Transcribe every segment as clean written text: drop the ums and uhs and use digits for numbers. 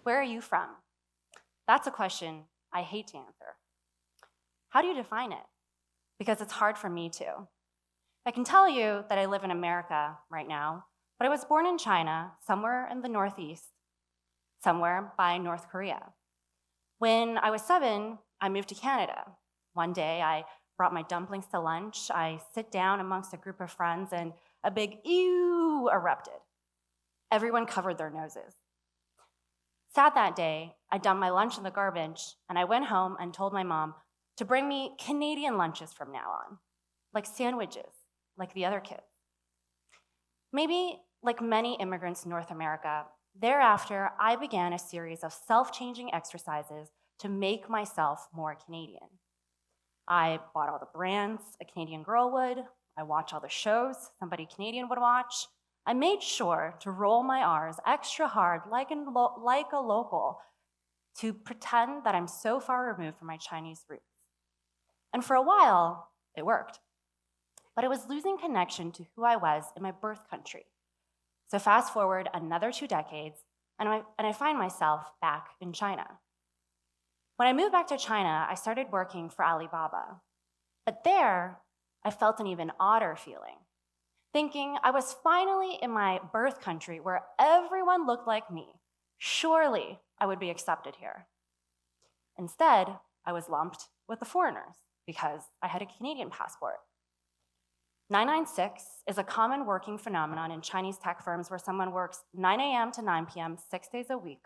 Where are you from? That's a question I hate to answer. How do you define it? Because it's hard for me too. I can tell you that I live in America right now, but I was born in China, somewhere in the Northeast, somewhere by North Korea. When I was 7, I moved to Canada. One day, I brought my dumplings to lunch. I sit down amongst a group of friends, and a big ew erupted. Everyone covered their noses. Sad that day, I dumped my lunch in the garbage, and I went home and told my mom to bring me Canadian lunches from now on, like sandwiches, like the other kids. Maybe like many immigrants in North America, thereafter, I began a series of self-changing exercises to make myself more Canadian. I bought all the brands a Canadian girl would. I watched all the shows somebody Canadian would watch. I made sure to roll my R's extra hard like a local to pretend that I'm so far removed from my Chinese roots. And for a while, it worked. But I was losing connection to who I was in my birth country. So fast forward another 2 decades, and I find myself back in China. When I moved back to China, I started working for Alibaba. But there, I felt an even odder feeling, thinking I was finally in my birth country where everyone looked like me. Surely I would be accepted here. Instead, I was lumped with the foreigners because I had a Canadian passport. 996 is a common working phenomenon in Chinese tech firms where someone works 9 a.m. to 9 p.m. 6 days a week.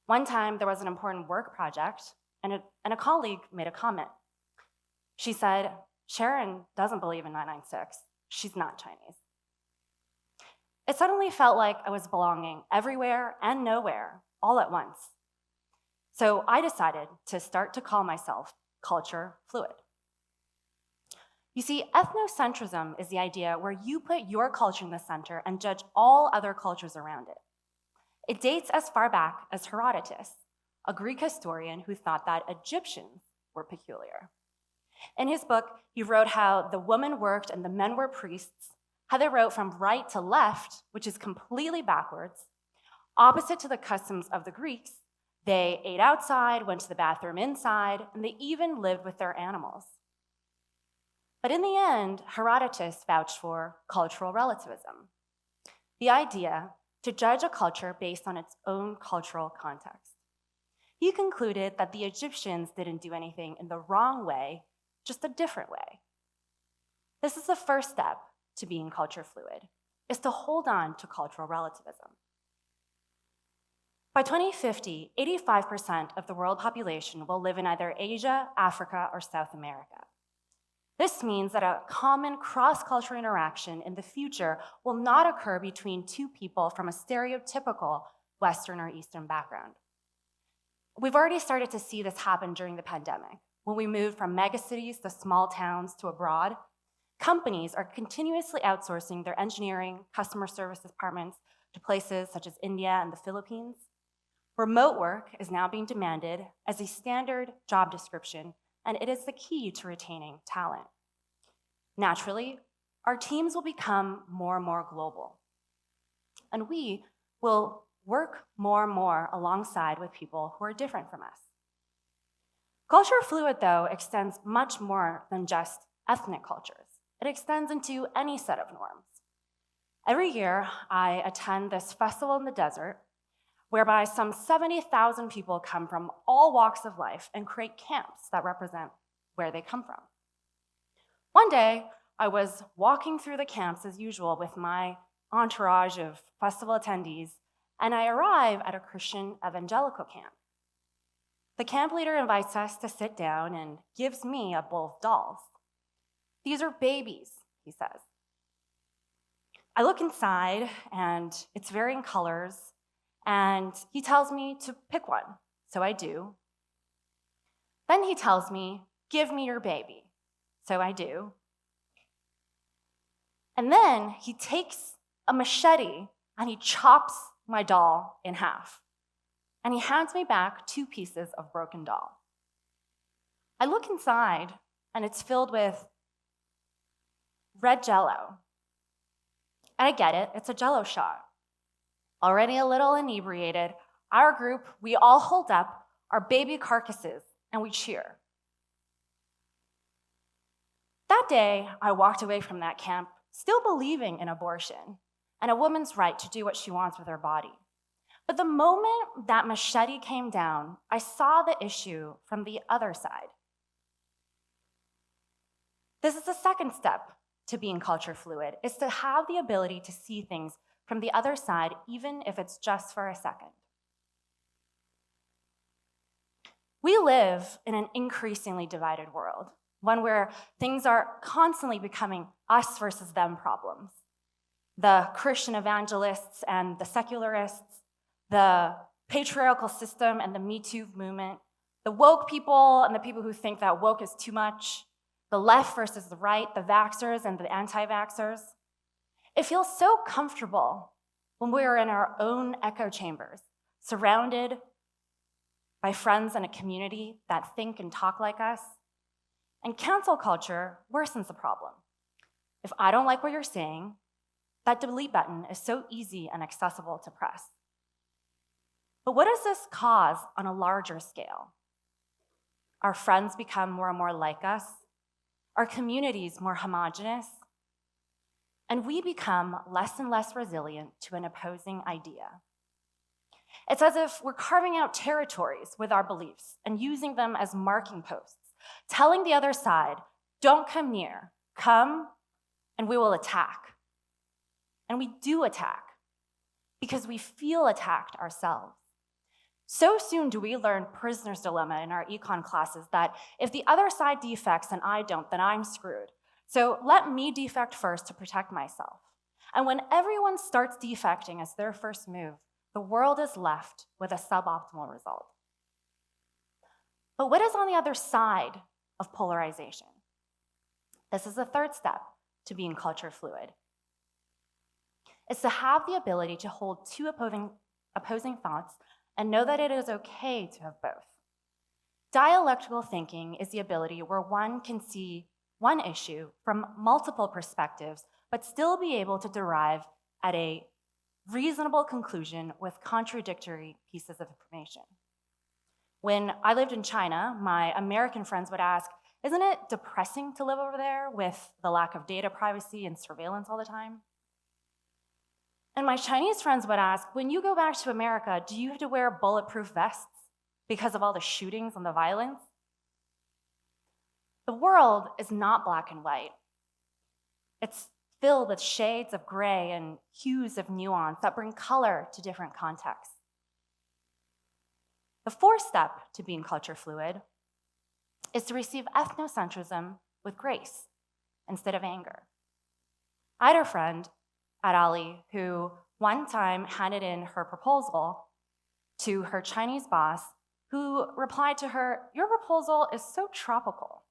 One time, there was an important work project, and a colleague made a comment. She said, "Sharon doesn't believe in 996. She's not Chinese." It suddenly felt like I was belonging everywhere and nowhere, all at once. So I decided to start to call myself culture fluid. You see, ethnocentrism is the idea where you put your culture in the center and judge all other cultures around it. It dates as far back as Herodotus, a Greek historian who thought that Egyptians were peculiar. In his book, he wrote how the women worked and the men were priests, how they wrote from right to left, which is completely backwards. Opposite to the customs of the Greeks, they ate outside, went to the bathroom inside, and they even lived with their animals. But in the end, Herodotus vouched for cultural relativism, the idea to judge a culture based on its own cultural context. He concluded that the Egyptians didn't do anything in the wrong way, just a different way. This is the first step to being culture fluid, is to hold on to cultural relativism. By 2050, 85% of the world population will live in either Asia, Africa, or South America. This means that a common cross-cultural interaction in the future will not occur between two people from a stereotypical Western or Eastern background. We've already started to see this happen during the pandemic. When we moved from megacities to small towns to abroad, companies are continuously outsourcing their engineering, customer service departments to places such as India and the Philippines. Remote work is now being demanded as a standard job description, and it is the key to retaining talent. Naturally, our teams will become more and more global, and we will work more and more alongside with people who are different from us. Culture fluid, though, extends much more than just ethnic cultures. It extends into any set of norms. Every year, I attend this festival in the desert, whereby some 70,000 people come from all walks of life and create camps that represent where they come from. One day, I was walking through the camps as usual with my entourage of festival attendees, and I arrive at a Christian evangelical camp. The camp leader invites us to sit down and gives me a bowl of dolls. "These are babies," he says. I look inside, and it's varying colors, and he tells me to pick one, so I do. Then he tells me, "Give me your baby," so I do. And then he takes a machete and he chops my doll in half, and he hands me back 2 pieces of broken doll. I look inside, and it's filled with red Jell-O. And I get it, it's a Jell-O shot. Already a little inebriated, our group, we all hold up our baby carcasses and we cheer. That day, I walked away from that camp still believing in abortion and a woman's right to do what she wants with her body. But the moment that machete came down, I saw the issue from the other side. This is the second step to being culture fluid, is to have the ability to see things from the other side, even if it's just for a second. We live in an increasingly divided world, one where things are constantly becoming us versus them problems. The Christian evangelists and the secularists, the patriarchal system and the Me Too movement, the woke people and the people who think that woke is too much, the left versus the right, the vaxxers and the anti-vaxxers. It feels so comfortable when we are in our own echo chambers, surrounded by friends and a community that think and talk like us. And cancel culture worsens the problem. If I don't like what you're saying, that delete button is so easy and accessible to press. But what does this cause on a larger scale? Our friends become more and more like us, our communities more homogenous, and we become less and less resilient to an opposing idea. It's as if we're carving out territories with our beliefs and using them as marking posts, telling the other side, don't come near, come and we will attack. And we do attack because we feel attacked ourselves. So soon do we learn prisoner's dilemma in our econ classes that if the other side defects and I don't, then I'm screwed. So let me defect first to protect myself. And when everyone starts defecting as their first move, the world is left with a suboptimal result. But what is on the other side of polarization? This is the third step to being culture fluid. It's to have the ability to hold two opposing thoughts and know that it is okay to have both. Dialectical thinking is the ability where one can see one issue from multiple perspectives, but still be able to derive at a reasonable conclusion with contradictory pieces of information. When I lived in China, my American friends would ask, isn't it depressing to live over there with the lack of data privacy and surveillance all the time? And my Chinese friends would ask, when you go back to America, do you have to wear bulletproof vests because of all the shootings and the violence? The world is not black and white. It's filled with shades of gray and hues of nuance that bring color to different contexts. The fourth step to being culture fluid is to receive ethnocentrism with grace instead of anger. I had a friend at Ali who one time handed in her proposal to her Chinese boss, who replied to her, "Your proposal is so tropical.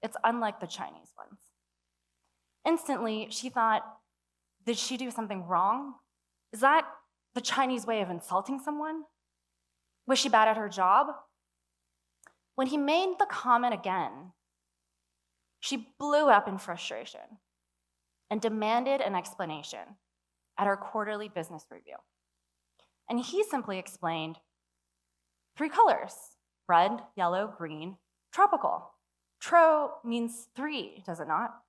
It's unlike the Chinese ones." Instantly, she thought, did she do something wrong? Is that the Chinese way of insulting someone? Was she bad at her job? When he made the comment again, she blew up in frustration and demanded an explanation at her quarterly business review. And he simply explained 3 colors, red, yellow, green, tropical. Tro means 3, does it not?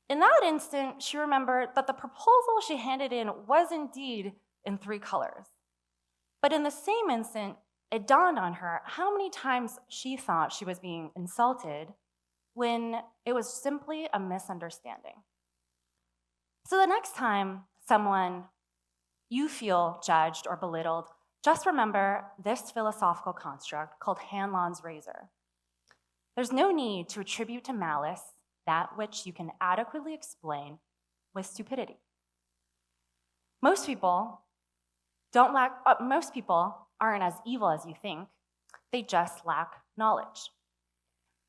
In that instant, she remembered that the proposal she handed in was indeed in 3 colors. But in the same instant, it dawned on her how many times she thought she was being insulted when it was simply a misunderstanding. So the next time you feel judged or belittled, just remember this philosophical construct called Hanlon's razor. There's no need to attribute to malice that which you can adequately explain with stupidity. Most people aren't as evil as you think. They just lack knowledge.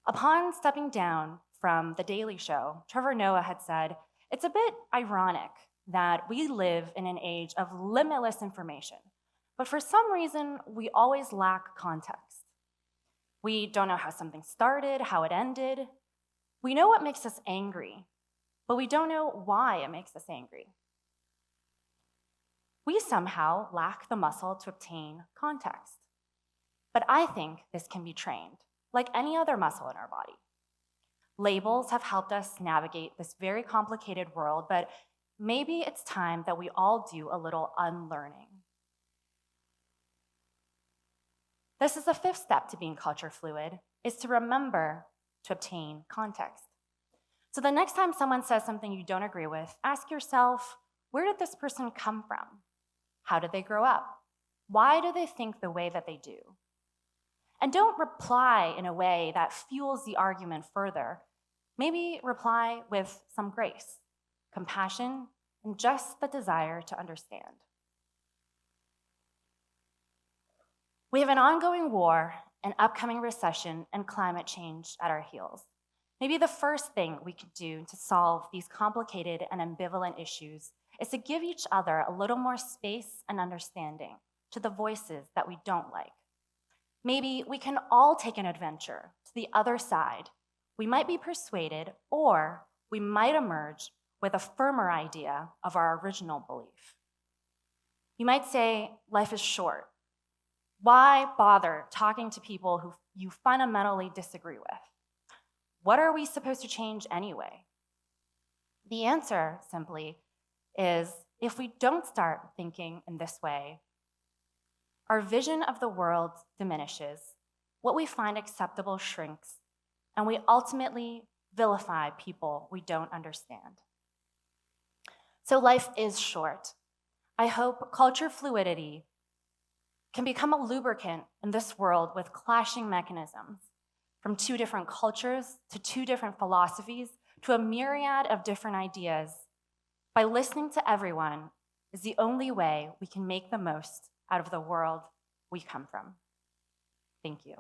Upon stepping down from The Daily Show, Trevor Noah had said, it's a bit ironic that we live in an age of limitless information, but for some reason, we always lack context. We don't know how something started, how it ended. We know what makes us angry, but we don't know why it makes us angry. we somehow lack the muscle to obtain context. But I think this can be trained, like any other muscle in our body. Labels have helped us navigate this very complicated world, but maybe it's time that we all do a little unlearning. This is the fifth step to being culture fluid, is to remember to obtain context. So the next time someone says something you don't agree with, ask yourself, where did this person come from? How did they grow up? Why do they think the way that they do? And don't reply in a way that fuels the argument further. Maybe reply with some grace, compassion, and just the desire to understand. We have an ongoing war, an upcoming recession, and climate change at our heels. Maybe the first thing we could do to solve these complicated and ambivalent issues is to give each other a little more space and understanding to the voices that we don't like. Maybe we can all take an adventure to the other side. We might be persuaded, or we might emerge with a firmer idea of our original belief. You might say, life is short. Why bother talking to people who you fundamentally disagree with? What are we supposed to change anyway? The answer, simply, is if we don't start thinking in this way, our vision of the world diminishes, what we find acceptable shrinks, and we ultimately vilify people we don't understand. So life is short. I hope culture fluidity can become a lubricant in this world with clashing mechanisms, from two different cultures to two different philosophies to a myriad of different ideas. By listening to everyone is the only way we can make the most out of the world we come from. Thank you.